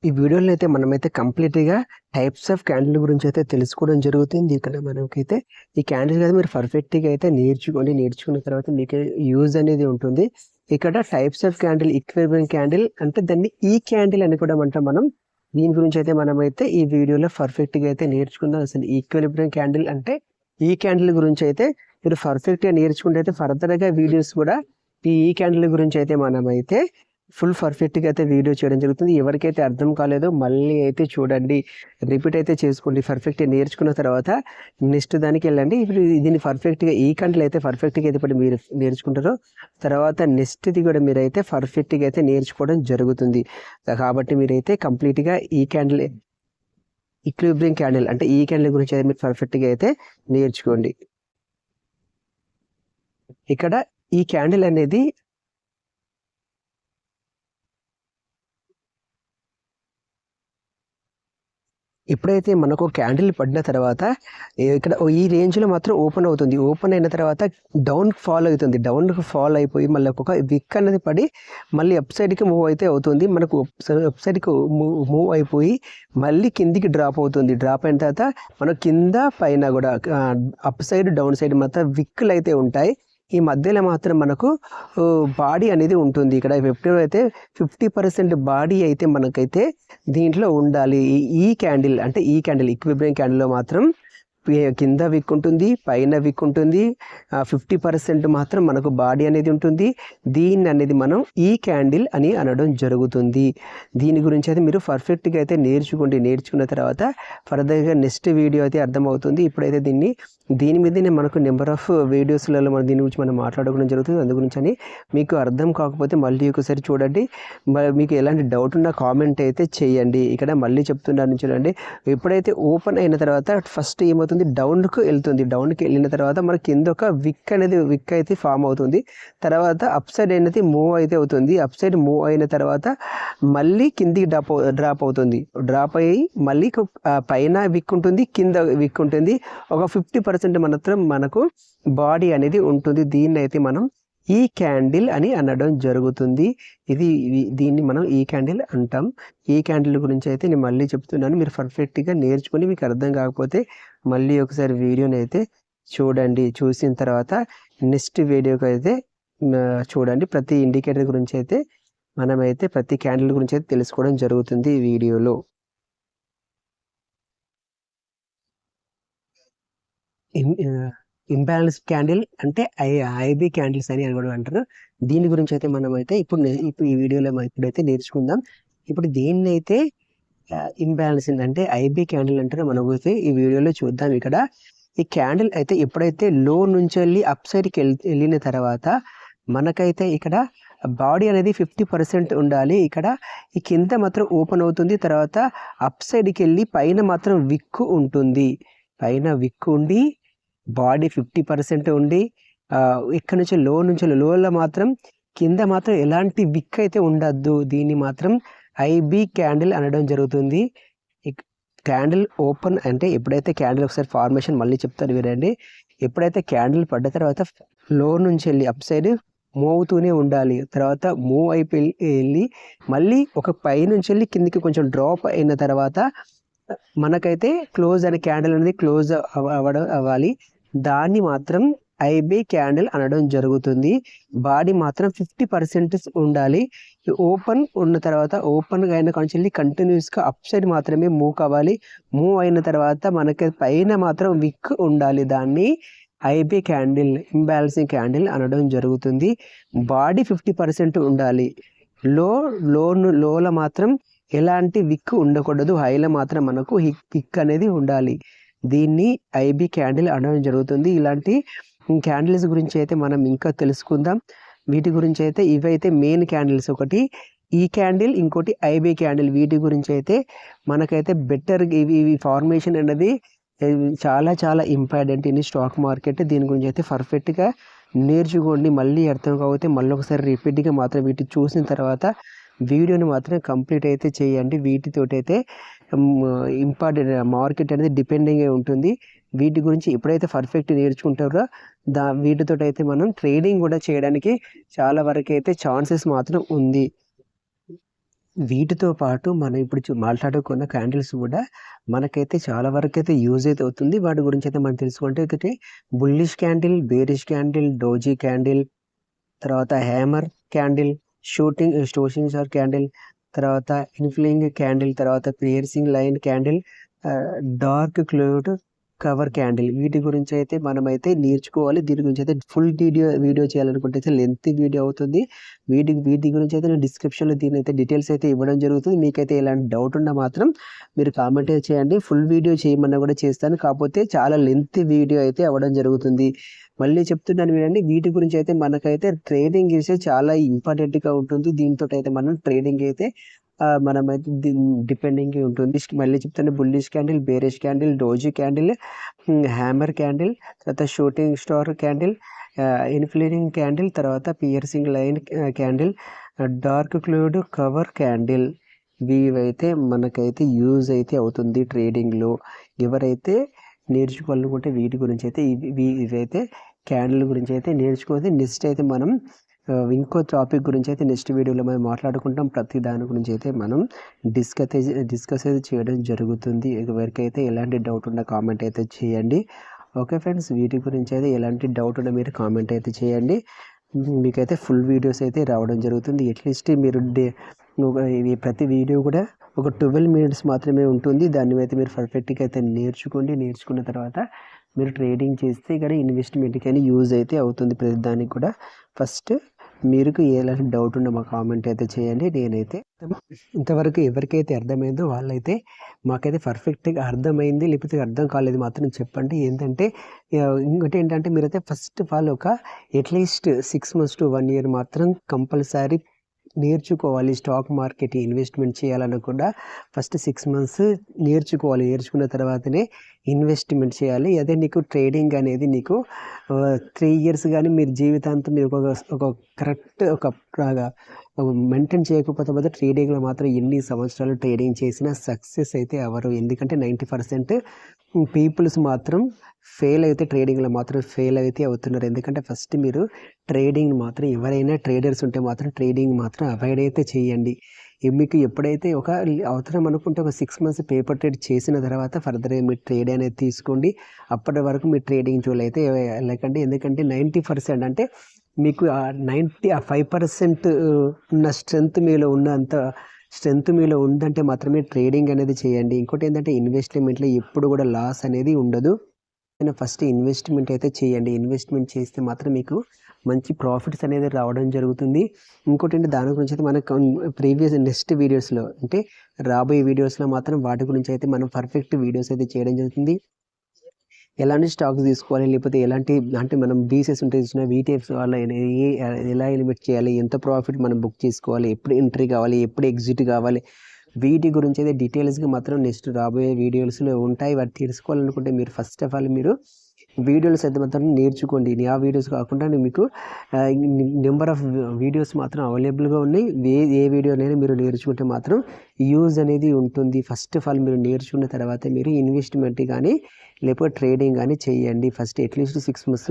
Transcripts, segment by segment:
ఈ వీడియోలో అయితే మనమైతే కంప్లీట్‌గా టైప్స్ ఆఫ్ క్యాండిల్ గురించి అయితే తెలుసుకోవడం జరుగుతుంది. ఇక్కడ మనకైతే ఈ క్యాండిల్ అయితే మీరు పర్ఫెక్ట్‌గా అయితే నేర్చుకున్న తర్వాత మీకు యూజ్ అనేది ఉంటుంది. ఇక్కడ types of candle equilibrium candle అంటే దాన్ని ఈ క్యాండిల్ అని కూడా అంటాం మనం. దీని గురించి అయితే మనమైతే ఈ వీడియోలో పర్ఫెక్ట్‌గా అయితే నేర్చుకుందాం. అసలు ఈక్విలిబ్రియం క్యాండిల్ అంటే ఈ క్యాండిల్ గురించి అయితే మీరు పర్ఫెక్ట్‌గా నేర్చుకుంటే అయితే ఫర్దర్‌గా వీడియోస్ కూడా ఈ క్యాండిల్ గురించి అయితే మనమైతే ఫుల్ పర్ఫెక్ట్‌గా అయితే వీడియో చేయడం జరుగుతుంది. ఎవరికైతే అర్థం కాలేదో మళ్ళీ అయితే చూడండి. రిపీట్ అయితే చేసుకోండి. పర్ఫెక్ట్‌గా నేర్చుకున్న తర్వాత నెక్స్ట్ దానికెళ్ళండి. ఇప్పుడు దీన్ని పర్ఫెక్ట్‌గా ఈ క్యాండిల్ అయితే పర్ఫెక్ట్‌గా అయితే ఇప్పుడు మీరు నేర్చుకుంటారో తర్వాత నెక్స్ట్‌ది కూడా మీరైతే పర్ఫెక్ట్‌గా అయితే నేర్చుకోవడం జరుగుతుంది. కాబట్టి మీరైతే కంప్లీట్‌గా ఈ క్యాండిల్ ఈక్విలిబ్రియం క్యాండిల్ అంటే ఈ క్యాండిల్ గురించి అయితే మీరు పర్ఫెక్ట్‌గా అయితే నేర్చుకోండి. ఇక్కడ ఈ క్యాండిల్ అనేది ఎప్పుడైతే మనకు క్యాండిల్ పడిన తర్వాత ఇక్కడ ఈ రేంజ్‌లో మాత్రం ఓపెన్ అవుతుంది. ఓపెన్ అయిన తర్వాత డౌన్‌కి ఫాల్ అవుతుంది. డౌన్‌కి ఫాల్ అయిపోయి మళ్ళీ ఒక విక్ అనేది పడి మళ్ళీ అప్ సైడ్‌కి మూవ్ అయితే అవుతుంది. మనకు అప్ సైడ్‌కి మూవ్ అయిపోయి మళ్ళీ కిందికి డ్రాప్ అవుతుంది. డ్రాప్ అయిన తర్వాత మనం కింద పైన కూడా అప్ సైడ్, డౌన్ సైడ్ మొత్తం విక్కులు అయితే ఉంటాయి. ఈ మధ్యలో మాత్రం మనకు బాడీ అనేది ఉంటుంది. ఇక్కడ ఎప్పుడైతే 50% బాడీ అయితే మనకైతే దీంట్లో ఉండాలి. ఈ క్యాండిల్ అంటే ఈ క్యాండిల్ ఈక్విలిబ్రియం క్యాండిల్‌లో మాత్రం కింద విక్ ఉంటుంది, పైన విక్ ఉంటుంది. 50% మాత్రం మనకు బాడీ అనేది ఉంటుంది. దీన్ని అనేది మనం ఈ క్యాండిల్ అని అనడం జరుగుతుంది. దీని గురించి అయితే మీరు పర్ఫెక్ట్‌గా అయితే నేర్చుకున్న తర్వాత ఫర్దర్‌గా నెక్స్ట్ వీడియో అయితే అర్థమవుతుంది. ఇప్పుడైతే దీని మీదనే మనకు నెంబర్ ఆఫ్ వీడియోస్‌లలో మనం దీని గురించి మనం మాట్లాడుకోవడం జరుగుతుంది. అందు గురించని మీకు అర్థం కాకపోతే మళ్ళీ ఒకసారి చూడండి. మీకు ఎలాంటి డౌట్ ఉన్నా కామెంట్ అయితే చేయండి. ఇక్కడ మళ్ళీ చెప్తున్నాను చూడండి. ఎప్పుడైతే ఓపెన్ అయిన తర్వాత ఫస్ట్ ఏమవుతుంది డౌన్‌కి వెళ్తుంది. డౌన్‌కి వెళ్ళిన తర్వాత మనకి కింద ఒక విక్ అయితే ఫామ్ అవుతుంది. తర్వాత అప్ సైడ్ అనేది మూవ్ అయితే అవుతుంది. అప్ సైడ్ మూవ్ అయిన తర్వాత మళ్ళీ కిందికి డ్రాప్ అవుతుంది. డ్రాప్ అయ్యి మళ్ళీ పైన విక్ ఉంటుంది, కింద విక్ ఉంటుంది. ఒక 50% మాత్రం మనకు బాడీ అనేది ఉంటుంది. దీన్ని అయితే మనం ఈ క్యాండిల్ అని అనడం జరుగుతుంది. దీన్ని మనం ఈ క్యాండిల్ అంటాం. ఈ క్యాండిల్ గురించి అయితే నేను మళ్ళీ చెప్తున్నాను. మీరు పర్ఫెక్ట్‌గా నేర్చుకొని మీకు అర్థం కాకపోతే మళ్ళీ ఒకసారి వీడియోని అయితే చూడండి. చూసిన తర్వాత నెక్స్ట్ వీడియోకి అయితే చూడండి. ప్రతి ఇండికేటర్ గురించి అయితే మనమైతే ప్రతి క్యాండిల్ గురించి అయితే తెలుసుకోవడం జరుగుతుంది ఈ వీడియోలో. ఇంబ్యాలెన్స్ క్యాండిల్ అంటే ఐబీ క్యాండిల్స్ అని కూడా అంటారు. దీని గురించి అయితే మనమైతే ఇప్పుడు ఈ వీడియోలో ఇప్పుడైతే నేర్చుకుందాం. ఇప్పుడు దీన్నైతే ఇంబ్యాలెన్సింగ్ అంటే ఐబీ క్యాండిల్ అంటారో మనం అయితే ఈ వీడియోలో చూద్దాం. ఇక్కడ ఈ క్యాండిల్ అయితే ఎప్పుడైతే లో నుంచి వెళ్ళి అప్ సైడ్కి వెళ్ళిన తర్వాత మనకైతే ఇక్కడ బాడీ అనేది 50% ఉండాలి. ఇక్కడ ఈ కింద మాత్రం ఓపెన్ అవుతుంది. తర్వాత అప్ సైడ్కి వెళ్ళి పైన మాత్రం విక్కు ఉంటుంది. పైన విక్కు ఉండి బాడీ 50% ఉండి ఇక్కడ నుంచి లోలో మాత్రం కింద మాత్రం ఎలాంటి విక్ అయితే ఉండద్దు. దీన్ని మాత్రం ఐబీ క్యాండిల్ అనడం జరుగుతుంది. క్యాండిల్ ఓపెన్ అంటే ఎప్పుడైతే క్యాండిల్ ఒకసారి ఫార్మేషన్ మళ్ళీ చెప్తాను వినండి. ఎప్పుడైతే క్యాండిల్ పడ్డ తర్వాత లో నుంచి వెళ్ళి అప్ సైడ్ మూవ్ అవుతూనే ఉండాలి. తర్వాత మూవ్ అయిపోయి వెళ్ళి మళ్ళీ ఒక పై నుంచి వెళ్ళి కిందికి కొంచెం డ్రాప్ అయిన తర్వాత మనకైతే క్లోజ్ అనే క్యాండిల్ అనేది క్లోజ్ అవ్వాలి. దాన్ని మాత్రం ఐబీ క్యాండిల్ అనడం జరుగుతుంది. బాడీ మాత్రం 50% ఉండాలి. ఓపెన్ ఉన్న తర్వాత ఓపెన్ అయిన కాంచెల్లి కంటిన్యూస్గా అప్ సైడ్ మాత్రమే మూవ్ కావాలి. మూవ్ అయిన తర్వాత మనకి పైన మాత్రం విక్ ఉండాలి. దాన్ని ఐబీ క్యాండిల్ ఇంబ్యాలెన్సింగ్ క్యాండిల్ అనడం జరుగుతుంది. బాడీ 50% ఉండాలి. లోలో మాత్రం ఎలాంటి విక్ ఉండకూడదు. హైలో మాత్రం మనకు విక్ అనేది ఉండాలి. దీన్ని ఐబీ క్యాండిల్ అనడం జరుగుతుంది. ఇలాంటి క్యాండిల్స్ గురించి అయితే మనం ఇంకా తెలుసుకుందాం. వీటి గురించి అయితే ఇవైతే మెయిన్ క్యాండిల్స్. ఒకటి ఈ క్యాండిల్, ఇంకోటి ఐబీ క్యాండిల్. వీటి గురించి అయితే మనకైతే బెటర్ ఇవి ఫార్మేషన్ అనేది చాలా చాలా ఇంపార్టెంట్ ఇన్ స్టాక్ మార్కెట్. దీని గురించి అయితే పర్ఫెక్ట్గా నేర్చుకోండి. మళ్ళీ అర్థం కాకపోతే మళ్ళీ ఒకసారి రిపీట్గా మాత్రం వీటి చూసిన తర్వాత వీడియోని మాత్రం కంప్లీట్ అయితే చేయండి. వీటితోటి అయితే ఇంపార్టెంట్ మార్కెట్ అనేది డిపెండింగ్ అయి ఉంటుంది. వీటి గురించి ఎప్పుడైతే పర్ఫెక్ట్ నేర్చుకుంటారో వీటితో అయితే మనం ట్రేడింగ్ కూడా చేయడానికి చాలా వరకు అయితే ఛాన్సెస్ మాత్రం ఉంది. వీటితో పాటు మనం ఇప్పుడు మాట్లాడుకున్న క్యాండిల్స్ కూడా మనకైతే చాలా వరకు అయితే యూజ్ అయితే అవుతుంది. వాటి గురించి అయితే మనం తెలుసుకుంటే ఒకటి bullish candle, bearish candle, doji candle, తర్వాత hammer candle, shooting star candle, తర్వాత ఇన్ఫ్లింగ్ క్యాండిల్, తర్వాత piercing line candle, dark cloud cover candle. వీటి గురించి అయితే మనమైతే నేర్చుకోవాలి. దీని గురించి అయితే ఫుల్ వీడియో చేయాలనుకుంటే అయితే లెంత్ వీడియో అవుతుంది. వీటి గురించి అయితే నేను డిస్క్రిప్షన్లో దీని అయితే డీటెయిల్స్ అయితే ఇవ్వడం జరుగుతుంది. మీకైతే ఎలాంటి డౌట్ ఉన్నా మాత్రం మీరు కామెంట్ చేయండి. ఫుల్ వీడియో చేయమన్నా కూడా చేస్తాను, కాకపోతే చాలా లెంత్ వీడియో అయితే అవ్వడం జరుగుతుంది. మళ్ళీ చెప్తున్నాను వినండి, వీటి గురించి అయితే మనకైతే ట్రేడింగ్ చేసే చాలా ఇంపార్టెంట్గా ఉంటుంది. దీంతో అయితే మనం ట్రేడింగ్ అయితే మనమైతే డిపెండింగ్ ఉంటుంది. మళ్ళీ చెప్తాను, bullish candle, bearish candle, doji candle, hammer candle, తర్వాత షూటింగ్ స్టార్ క్యాండిల్, ఇన్ఫ్లేరింగ్ క్యాండిల్, తర్వాత piercing line candle, dark cloud cover candle. ఇవైతే మనకైతే యూజ్ అయితే అవుతుంది ట్రేడింగ్లో. ఎవరైతే నేర్చుకోవాలనుకుంటే వీటి గురించి అయితే ఇవైతే క్యాండిల్ గురించి అయితే నేర్చుకోవాలి. నెక్స్ట్ అయితే మనం ఇంకో టాపిక్ గురించి అయితే నెక్స్ట్ వీడియోలో మనం మాట్లాడుకుంటాం. ప్రతి దాని గురించి అయితే మనం డిస్కస్ అయితే చేయడం జరుగుతుంది. ఎవరికైతే ఎలాంటి డౌట్ ఉన్నా కామెంట్ అయితే చేయండి. ఓకే ఫ్రెండ్స్, వీటి గురించి అయితే ఎలాంటి డౌట్ ఉన్నా మీరు కామెంట్ అయితే చేయండి. మీకైతే ఫుల్ వీడియోస్ అయితే రావడం జరుగుతుంది. అట్లీస్ట్ మీరు ప్రతి వీడియో కూడా ఒక 12 మినిట్స్ మాత్రమే ఉంటుంది. దాన్ని అయితే మీరు పర్ఫెక్ట్గా అయితే నేర్చుకున్న తర్వాత మీరు ట్రేడింగ్ చేస్తే కానీ ఇన్వెస్ట్మెంట్ కానీ యూజ్ అయితే అవుతుంది. ప్రతి దానికి కూడా ఫస్ట్ మీకు ఎలాంటి డౌట్ ఉన్నా మా కామెంట్ అయితే చేయండి. నేనైతే ఇంతవరకు ఎవరికైతే అర్థమైందో వాళ్ళైతే మాకైతే పర్ఫెక్ట్గా అర్థమైంది, లేకపోతే అర్థం కాలేదు మాత్రం చెప్పండి. ఏంటంటే ఇంకోటి ఏంటంటే మీరైతే ఫస్ట్ ఆఫ్ ఆల్ ఒక అట్లీస్ట్ 6 months to 1 year మాత్రం కంపల్సరీ నేర్చుకోవాలి. స్టాక్ మార్కెట్ ఇన్వెస్ట్మెంట్ చేయాలన్నా కూడా ఫస్ట్ 6 months నేర్చుకోవాలి. నేర్చుకున్న తర్వాతనే ఇన్వెస్ట్మెంట్ చేయాలి. అదే నీకు ట్రేడింగ్ అనేది నీకు 3 years కానీ మీరు జీవితాంతం మీరు ఒక కరెక్ట్ ఒక మెయింటైన్ చేయకపోతే ట్రేడింగ్లో మాత్రం ఎన్ని సంవత్సరాలు ట్రేడింగ్ చేసినా సక్సెస్ అయితే అవ్వరు. ఎందుకంటే 90% పీపుల్స్ మాత్రం ట్రేడింగ్లో మాత్రం ఫెయిల్ అయితే అవుతున్నారు. ఎందుకంటే ఫస్ట్ మీరు ట్రేడింగ్ మాత్రం ఎవరైనా ట్రేడర్స్ ఉంటే మాత్రం ట్రేడింగ్ మాత్రం అవాయిడ్ అయితే చేయండి. మీకు ఎప్పుడైతే ఒక అవసరం అనుకుంటే ఒక 6 months పేపర్ ట్రేడ్ చేసిన తర్వాత ఫర్దర్ మీరు ట్రేడ్ అనేది తీసుకోండి. అప్పటి వరకు మీ ట్రేడింగ్ జోలు అయితే వెళ్ళకండి. ఎందుకంటే 90% అంటే మీకు 5% ఉన్న స్ట్రెంగ్త్ మీలో ఉందంటే మాత్రమే ట్రేడింగ్ అనేది చేయండి. ఇంకోటి ఏంటంటే ఇన్వెస్ట్మెంట్లో ఎప్పుడు కూడా లాస్ అనేది ఉండదు. ఫస్ట్ ఇన్వెస్ట్మెంట్ అయితే చేయండి. ఇన్వెస్ట్మెంట్ చేస్తే మాత్రం మీకు మంచి ప్రాఫిట్స్ అనేది రావడం జరుగుతుంది. ఇంకోటి అంటే దాని గురించి అయితే మనకు నెక్స్ట్ వీడియోస్లో అంటే రాబోయే వీడియోస్లో మాత్రం వాటి గురించి అయితే మనం పర్ఫెక్ట్ వీడియోస్ అయితే చేయడం జరుగుతుంది. ఎలాంటి స్టాక్స్ తీసుకోవాలి, లేకపోతే ఎలాంటి అంటే మనం బీసెస్ ఉంటాయి చూసిన వీటిఎఫ్స్ వల్ల ఎలా ఇన్వెస్ట్ చేయాలి, ఎంత ప్రాఫిట్ మనం బుక్ చేసుకోవాలి, ఎప్పుడు ఎంట్రీ కావాలి, ఎప్పుడు ఎగ్జిట్ కావాలి, వీటి గురించి అయితే డీటెయిల్స్గా మాత్రం నెక్స్ట్ రాబోయే వీడియోస్లో ఉంటాయి. వాటి తెలుసుకోవాలనుకుంటే మీరు ఫస్ట్ ఆఫ్ ఆల్ మీరు వీడియోస్ అయితే మాత్రం నేర్చుకోండి. ఆ వీడియోస్ కాకుండా మీకు నెంబర్ ఆఫ్ వీడియోస్ మాత్రం అవైలబుల్గా ఉన్నాయి. ఏ వీడియోనైనా మీరు నేర్చుకుంటే మాత్రం యూజ్ అనేది ఉంటుంది. ఫస్ట్ ఆఫ్ ఆల్ మీరు నేర్చుకున్న తర్వాత మీరు ఇన్వెస్ట్మెంట్ కానీ లేకపోతే ట్రేడింగ్ కానీ చేయండి. ఫస్ట్ అట్లీస్ట్ 6 months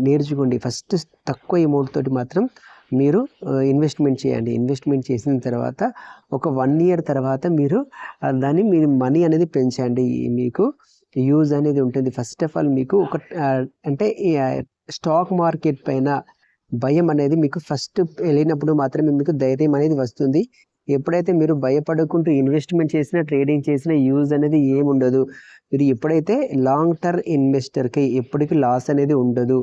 నేర్చుకోండి. ఫస్ట్ తక్కువ అమౌంట్ తోటి మాత్రం మీరు ఇన్వెస్ట్మెంట్ చేయండి. ఇన్వెస్ట్మెంట్ చేసిన తర్వాత ఒక 1 year తర్వాత మీరు మీరు మనీ అనేది పెంచండి. మీకు యూజ్ అనేది ఉంటుంది. ఫస్ట్ ఆఫ్ ఆల్ మీకు ఒక అంటే స్టాక్ మార్కెట్ పైన భయం అనేది మీకు ఫస్ట్ వెళ్ళినప్పుడు మాత్రమే మీకు ధైర్యం అనేది వస్తుంది. ఎప్పుడైతే మీరు భయపడకుండా ఇన్వెస్ట్మెంట్ చేసినా ట్రేడింగ్ చేసినా యూజ్ అనేది ఏముండదు. మీరు ఎప్పుడైతే లాంగ్ టర్మ్ ఇన్వెస్టర్కి ఎప్పటికీ లాస్ అనేది ఉండదు,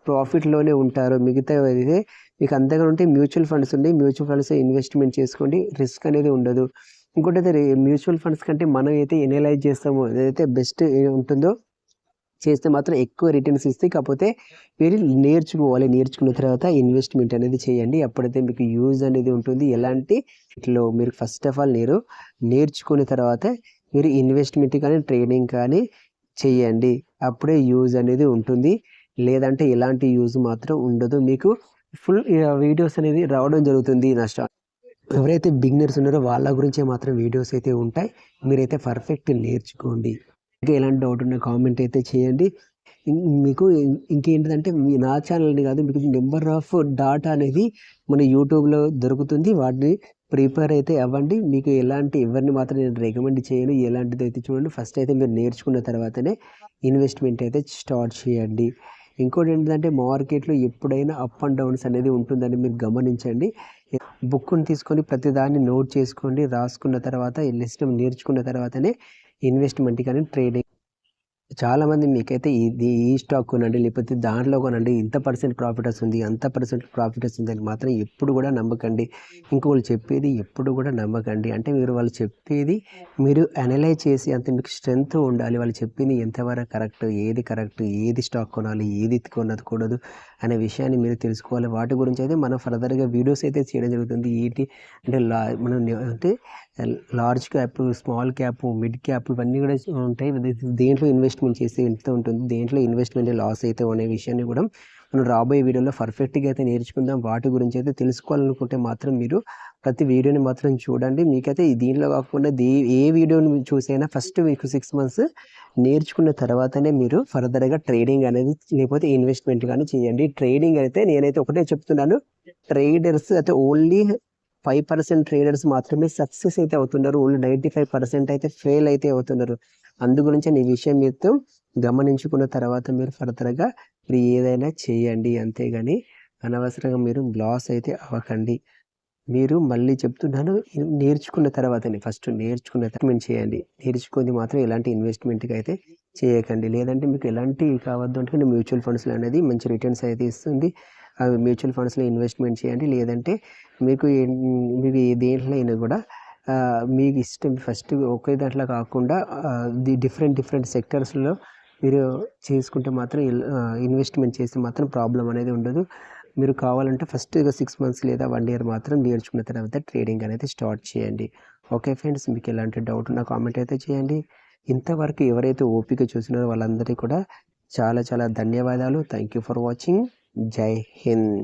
ప్రాఫిట్లోనే ఉంటారు. మిగతా అయితే మీకు అంతగా ఉంటే మ్యూచువల్ ఫండ్స్ ఉండి మ్యూచువల్ ఫండ్స్ ఇన్వెస్ట్మెంట్ చేసుకోండి, రిస్క్ అనేది ఉండదు. ఇంకోటి అయితే మ్యూచువల్ ఫండ్స్ కంటే మనం అయితే ఎనలైజ్ చేస్తామో ఏదైతే బెస్ట్ ఉంటుందో చేస్తే మాత్రం ఎక్కువ రిటర్న్స్ ఇస్తాయి. కాకపోతే మీరు నేర్చుకున్న తర్వాత ఇన్వెస్ట్మెంట్ అనేది చేయండి. అప్పుడైతే మీకు యూజ్ అనేది ఉంటుంది. ఎలాంటి మీరు ఫస్ట్ ఆఫ్ ఆల్ నేర్చుకున్న తర్వాత మీరు ఇన్వెస్ట్మెంట్ కానీ ట్రేడింగ్ కానీ చేయండి. అప్పుడే యూజ్ అనేది ఉంటుంది. లేదంటే ఎలాంటి యూజ్ మాత్రం ఉండదు. మీకు ఫుల్ వీడియోస్ అనేది రావడం జరుగుతుంది. ఎవరైతే బిగినర్స్ ఉన్నారో వాళ్ళ గురించే మాత్రం వీడియోస్ అయితే ఉంటాయి. మీరైతే పర్ఫెక్ట్ నేర్చుకోండి. ఇంకా ఎలాంటి డౌట్ ఉన్నా కామెంట్ అయితే చేయండి. మీకు ఇంకేంటిదంటే నా ఛానల్ని కాదు, మీకు నెంబర్ ఆఫ్ డాటా అనేది మన యూట్యూబ్లో దొరుకుతుంది. వాటిని ప్రిపేర్ అయితే అవ్వండి. మీకు ఎవరిని మాత్రం నేను రికమెండ్ చేయను. ఎలాంటిది అయితే చూడండి, ఫస్ట్ అయితే మీరు నేర్చుకున్న తర్వాతనే ఇన్వెస్ట్మెంట్ అయితే స్టార్ట్ చేయండి. ఇంకోటి ఏంటంటే మార్కెట్లో ఎప్పుడైనా అప్ అండ్ డౌన్స్ అనేది ఉంటుందని మీరు గమనించండి. బుక్ని తీసుకొని ప్రతిదాన్ని నోట్ చేసుకోండి, రాసుకున్న తర్వాత లిస్ట్ నేర్చుకున్న తర్వాతనే ఇన్వెస్ట్మెంట్ కానీ ట్రేడింగ్. చాలామంది మీకైతే ఈ స్టాక్ కొనండి, లేకపోతే దాంట్లో కొనండి, ఇంత పర్సెంట్ ప్రాఫిట్ వస్తుంది, అంత పర్సెంట్ ప్రాఫిట్ వస్తుంది అని మాత్రం ఎప్పుడు కూడా నమ్మకండి. ఇంకోళ్ళు చెప్పేది ఎప్పుడు కూడా నమ్మకండి. అంటే వాళ్ళు చెప్పేది మీరు అనలైజ్ చేసి అంత మీకు స్ట్రెంగ్త్ ఉండాలి. వాళ్ళు చెప్పింది ఎంతవరకు కరెక్ట్, ఏది స్టాక్ కొనాలి, ఏది కొనకూడదు అనే విషయాన్ని మీరు తెలుసుకోవాలి. వాటి గురించి అయితే మనం ఫర్దర్గా వీడియోస్ అయితే చేయడం జరుగుతుంది. అంటే మనం అంటే large cap, small cap, mid cap ఇవన్నీ కూడా ఉంటాయి. దేంట్లో ఇన్వెస్ట్మెంట్ చేస్తే ఎంత ఉంటుంది, దేంట్లో ఇన్వెస్ట్మెంట్ లాస్ అయితే అనే విషయాన్ని కూడా మనం రాబోయే వీడియోలో పర్ఫెక్ట్గా అయితే నేర్చుకుందాం. వాటి గురించి అయితే తెలుసుకోవాలనుకుంటే మాత్రం మీరు ప్రతి వీడియోని మాత్రం చూడండి. మీకైతే దీంట్లో కాకుండా ఏ వీడియోని చూసైనా ఫస్ట్ మీకు 6 months నేర్చుకున్న తర్వాతనే మీరు ఫర్దర్గా ట్రేడింగ్ అనేది లేకపోతే ఇన్వెస్ట్మెంట్ కానీ చేయండి. ట్రేడింగ్ అయితే నేనైతే ఒకటే చెప్తున్నాను, ట్రేడర్స్ అయితే ఓన్లీ 5% ట్రేడర్స్ మాత్రమే సక్సెస్ అయితే అవుతున్నారు. ఓన్లీ 95% అయితే ఫెయిల్ అయితే అవుతున్నారు. అందుగురించి ఈ విషయం మీతో గమనించుకున్న తర్వాత మీరు ఫర్దర్గా మీరు ఏదైనా చేయండి. అంతేగాని అనవసరంగా మీరు లాస్ అయితే అవ్వకండి. మీరు మళ్ళీ చెప్తున్నాను, నేర్చుకున్న తర్వాతనే ఫస్ట్ నేర్చుకున్న చేయండి. నేర్చుకుంది మాత్రం ఎలాంటి ఇన్వెస్ట్మెంట్కి అయితే చేయకండి. లేదంటే మీకు ఎలాంటి కావద్దు అంటే మ్యూచువల్ ఫండ్స్లో అనేది మంచి రిటర్న్స్ అయితే ఇస్తుంది. అవి మ్యూచువల్ ఫండ్స్లో ఇన్వెస్ట్మెంట్ చేయండి. లేదంటే మీకు దేంట్లో అయినా కూడా మీకు ఇష్టం ఫస్ట్ ఒకే దాంట్లో కాకుండా డిఫరెంట్ సెక్టర్స్లో మీరు చేసుకుంటే మాత్రం ఇన్వెస్ట్మెంట్ చేస్తే మాత్రం ప్రాబ్లం అనేది ఉండదు. మీరు కావాలంటే ఫస్ట్గా 6 months లేదా 1 year మాత్రం నేర్చుకున్న తర్వాత ట్రేడింగ్ అనేది స్టార్ట్ చేయండి. ఓకే ఫ్రెండ్స్, మీకు ఎలాంటి డౌట్ ఉన్న కామెంట్ అయితే చేయండి. ఇంతవరకు ఎవరైతే ఓపిక చూసినారో వాళ్ళందరికీ కూడా చాలా ధన్యవాదాలు. Thank you for watching. జై హింద్.